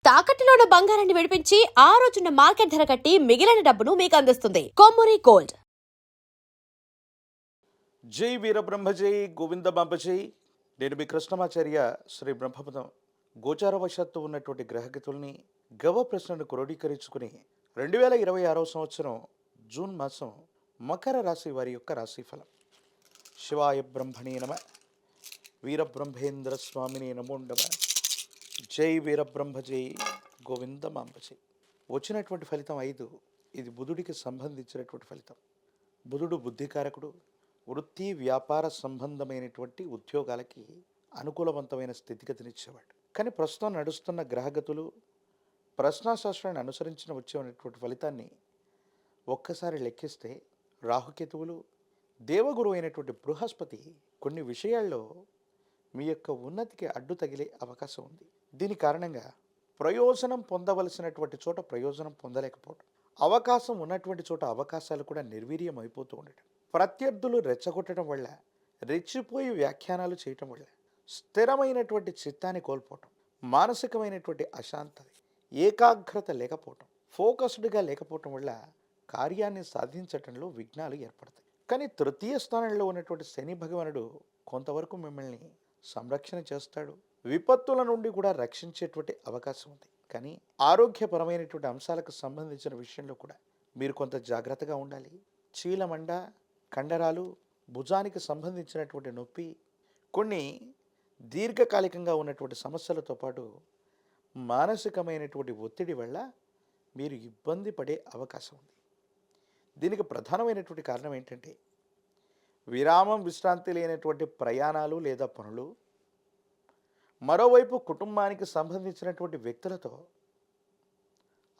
తాకట్టులో ఉన్న బంగారాన్ని విడిపించి ఆ రోజున్న మార్కెట్ ధర కట్టి మిగిలిన డబ్బును మీకు అందిస్తుంది కొమ్మూరి గోల్డ్. జై వీరబ్రహ్మజై గోవిందమాంబజై. నేను మీ కృష్ణమాచార్య. శ్రీ బ్రహ్మపదం గోచారవశాత్తు ఉన్నటువంటి గ్రహగతుల్ని గవ ప్రశ్నను క్రోడీకరించుకుని 2026 సంవత్సరం జూన్ మాసం మకర రాశి వారి యొక్క రాశిఫలం. శివాయ బ్రహ్మణే నమ. వీరబ్రహ్మేంద్ర స్వామిని నమో నమ. జై వీరబ్రహ్మజై గోవిందమాంబజై. వచ్చినటువంటి ఫలితం 5. ఇది బుధుడికి సంబంధించినటువంటి ఫలితం. బుధుడు బుద్ధికారకుడు. వృత్తి వ్యాపార సంబంధమైనటువంటి ఉద్యోగాలకి అనుకూలవంతమైన స్థితిగతినిచ్చేవాడు. కానీ ప్రస్తుతం నడుస్తున్న గ్రహగతులు ప్రశ్నాశాస్త్రాన్ని అనుసరించిన వచ్చేటువంటి ఫలితాన్ని ఒక్కసారి లెక్కిస్తే రాహుకేతువులు, దేవగురు అయినటువంటి బృహస్పతి కొన్ని విషయాల్లో మీ యొక్క ఉన్నతికి అడ్డు తగిలే అవకాశం ఉంది. దీని కారణంగా ప్రయోజనం పొందవలసినటువంటి చోట ప్రయోజనం పొందలేకపోవడం, అవకాశం ఉన్నటువంటి చోట అవకాశాలు కూడా నిర్వీర్యం అయిపోతూ ఉండటం, ప్రత్యర్థులు రెచ్చగొట్టడం వల్ల, రెచ్చిపోయి వ్యాఖ్యానాలు చేయటం వల్ల స్థిరమైనటువంటి చిత్తాన్ని కోల్పోవటం, మానసికమైనటువంటి అశాంతత, ఏకాగ్రత లేకపోవటం, ఫోకస్డ్గా లేకపోవటం వల్ల కార్యాన్ని సాధించటంలో విఘ్నాలు ఏర్పడతాయి. కానీ తృతీయ స్థానంలో ఉన్నటువంటి శని భగవానుడు కొంతవరకు మిమ్మల్ని సంరక్షణ చేస్తాడు, విపత్తుల నుండి కూడా రక్షించేటువంటి అవకాశం ఉంది. కానీ ఆరోగ్యపరమైనటువంటి అంశాలకు సంబంధించిన విషయంలో కూడా మీరు కొంత జాగ్రత్తగా ఉండాలి. చీలమండ, కండరాలు, భుజానికి సంబంధించినటువంటి నొప్పి, కొన్ని దీర్ఘకాలికంగా ఉన్నటువంటి సమస్యలతో పాటు మానసికమైనటువంటి ఒత్తిడి వల్ల మీరు ఇబ్బంది పడే అవకాశం ఉంది. దీనికి ప్రధానమైనటువంటి కారణం ఏంటంటే విరామం విశ్రాంతి లేనటువంటి ప్రయాణాలు లేదా పనులు, మరోవైపు కుటుంబానికి సంబంధించినటువంటి వ్యక్తులతో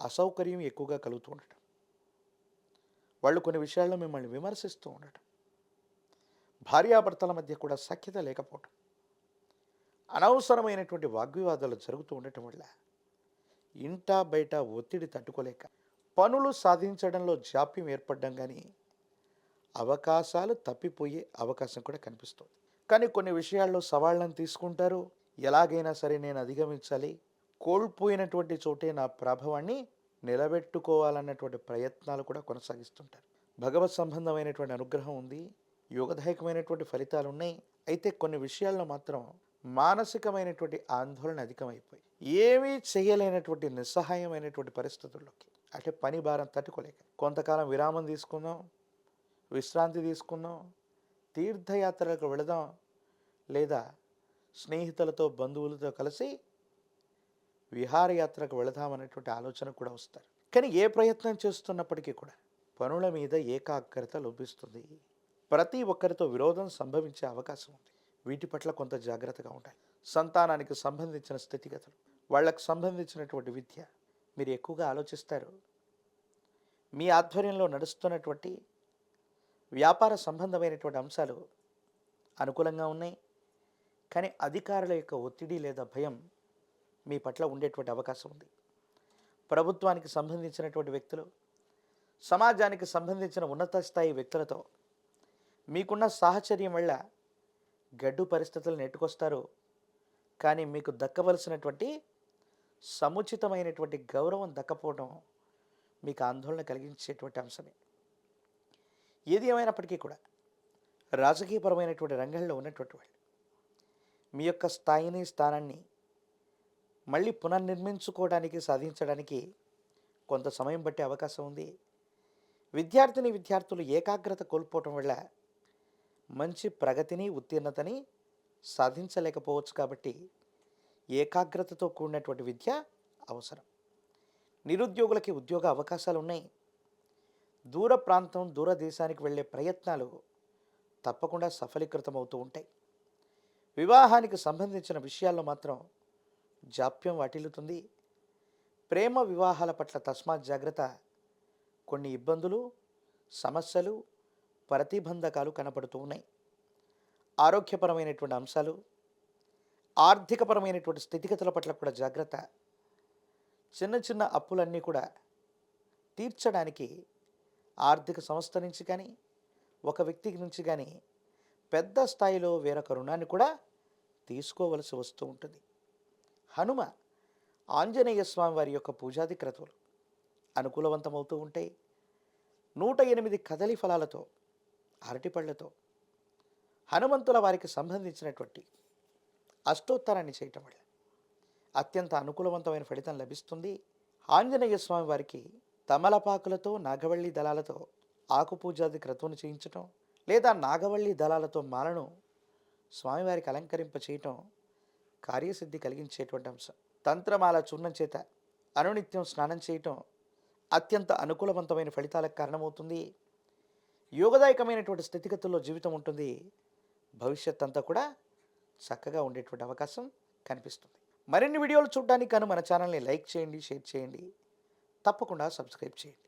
అసౌకర్యం ఎక్కువగా కలుగుతూ ఉండటం, వాళ్ళు కొన్ని విషయాల్లో మిమ్మల్ని విమర్శిస్తూ ఉండటం, భార్యాభర్తల మధ్య కూడా సఖ్యత లేకపోవటం, అనవసరమైనటువంటి వాగ్వివాదాలు జరుగుతూ ఉండటం వల్ల ఇంటా బయట ఒత్తిడి తట్టుకోలేక పనులు సాధించడంలో జాప్యం ఏర్పడడం, కానీ అవకాశాలు తప్పిపోయే అవకాశం కూడా కనిపిస్తుంది. కానీ కొన్ని విషయాల్లో సవాళ్ళను తీసుకుంటారు. ఎలాగైనా సరే నేను అధిగమించాలి, కోల్పోయినటువంటి చోటే నా ప్రభావాన్ని నిలబెట్టుకోవాలన్నటువంటి ప్రయత్నాలు కూడా కొనసాగిస్తుంటారు. భగవత్ సంబంధమైనటువంటి అనుగ్రహం ఉంది, యోగదాయకమైనటువంటి ఫలితాలు ఉన్నాయి. అయితే కొన్ని విషయాల్లో మాత్రం మానసికమైనటువంటి ఆందోళన అధికమైపోయి ఏమీ చేయలేనటువంటి నిస్సహాయమైనటువంటి పరిస్థితుల్లోకి, అంటే పని భారం తట్టుకోలేక కొంతకాలం విరామం తీసుకుందాం, విశ్రాంతి తీసుకుందాం, తీర్థయాత్రలకు వెళదాం, లేదా స్నేహితులతో బంధువులతో కలిసి విహారయాత్రకు వెళదామనేటువంటి ఆలోచన కూడా వస్తారు. కానీ ఏ ప్రయత్నం చేస్తున్నప్పటికీ కూడా పనుల మీద ఏకాగ్రత లోపిస్తుంది. ప్రతి ఒక్కరితో విరోధం సంభవించే అవకాశం ఉంది. వీటి పట్ల కొంత జాగ్రత్తగా ఉండాలి. సంతానానికి సంబంధించిన స్థితిగతులు, వాళ్ళకు సంబంధించినటువంటి విద్య మీరు ఎక్కువగా ఆలోచిస్తారు. మీ ఆధ్వర్యంలో నడుస్తున్నటువంటి వ్యాపార సంబంధమైనటువంటి అంశాలు అనుకూలంగా ఉన్నాయి. కానీ అధికారుల యొక్క ఒత్తిడి లేదా భయం మీ పట్ల ఉండేటువంటి అవకాశం ఉంది. ప్రభుత్వానికి సంబంధించినటువంటి వ్యక్తులు, సమాజానికి సంబంధించిన ఉన్నత స్థాయి వ్యక్తులతో మీకున్న సాహచర్యం వల్ల గడ్డు పరిస్థితులు నెట్టుకొస్తారు. కానీ మీకు దక్కవలసినటువంటి సముచితమైనటువంటి గౌరవం దక్కపోవడం మీకు ఆందోళన కలిగించేటువంటి అంశమే. ఏది ఏమైనప్పటికీ కూడా రాజకీయపరమైనటువంటి రంగంలో ఉన్నటువంటి వాళ్ళు మీ యొక్క స్థాయిని, స్థానాన్ని మళ్ళీ పునర్నిర్మించుకోవడానికి, సాధించడానికి కొంత సమయం పట్టే అవకాశం ఉంది. విద్యార్థులు ఏకాగ్రత కోల్పోవటం వల్ల మంచి ప్రగతిని, ఉత్తీర్ణతని సాధించలేకపోవచ్చు. కాబట్టి ఏకాగ్రతతో కూడినటువంటి విద్య అవసరం. నిరుద్యోగులకి ఉద్యోగ అవకాశాలు ఉన్నాయి. దూర ప్రాంతం, దూర దేశానికి వెళ్ళే ప్రయత్నాలు తప్పకుండా సఫలీకృతం అవుతూ ఉంటాయి. వివాహానికి సంబంధించిన విషయాల్లో మాత్రం జాప్యం వాటిల్లుతుంది. ప్రేమ వివాహాల పట్ల తస్మాత్ జాగ్రత్త. కొన్ని ఇబ్బందులు, సమస్యలు, ప్రతిబంధకాలు కనపడుతూ ఉన్నాయి. ఆరోగ్యపరమైనటువంటి అంశాలు, ఆర్థికపరమైనటువంటి స్థితిగతుల పట్ల కూడా జాగ్రత్త. చిన్న చిన్న అప్పులన్నీ కూడా తీర్చడానికి ఆర్థిక సంస్థ నుంచి కానీ, ఒక వ్యక్తికి నుంచి కానీ పెద్ద స్థాయిలో వేరొక రుణాన్ని కూడా తీసుకోవలసి వస్తూ ఉంటుంది. హనుమ ఆంజనేయ స్వామి వారి యొక్క పూజాది క్రతువులు అనుకూలవంతమవుతూ ఉంటాయి. 108 కదలి ఫలాలతో, అరటిపళ్ళతో హనుమంతుల వారికి సంబంధించినటువంటి అష్టోత్తరాన్ని చేయటం వల్ల అత్యంత అనుకూలవంతమైన ఫలితం లభిస్తుంది. ఆంజనేయ స్వామి వారికి తమలపాకులతో, నాగవల్లి దళాలతో ఆకుపూజాది క్రతువును చేయించటం, లేదా నాగవల్లి దళాలతో మాలను స్వామివారికి అలంకరింప చేయటం కార్యసిద్ధి కలిగించేటువంటి అంశం. తంత్రమాల చూర్ణం చేత అనునిత్యం స్నానం చేయటం అత్యంత అనుకూలవంతమైన ఫలితాలకు కారణమవుతుంది. యోగదాయకమైనటువంటి స్థితిగతుల్లో జీవితం ఉంటుంది. భవిష్యత్ అంతా కూడా చక్కగా ఉండేటువంటి అవకాశం కనిపిస్తుంది. మరిన్ని వీడియోలు చూడడానికి మన ఛానల్ని లైక్ చేయండి, షేర్ చేయండి, తప్పకుండా సబ్స్క్రైబ్ చేయండి.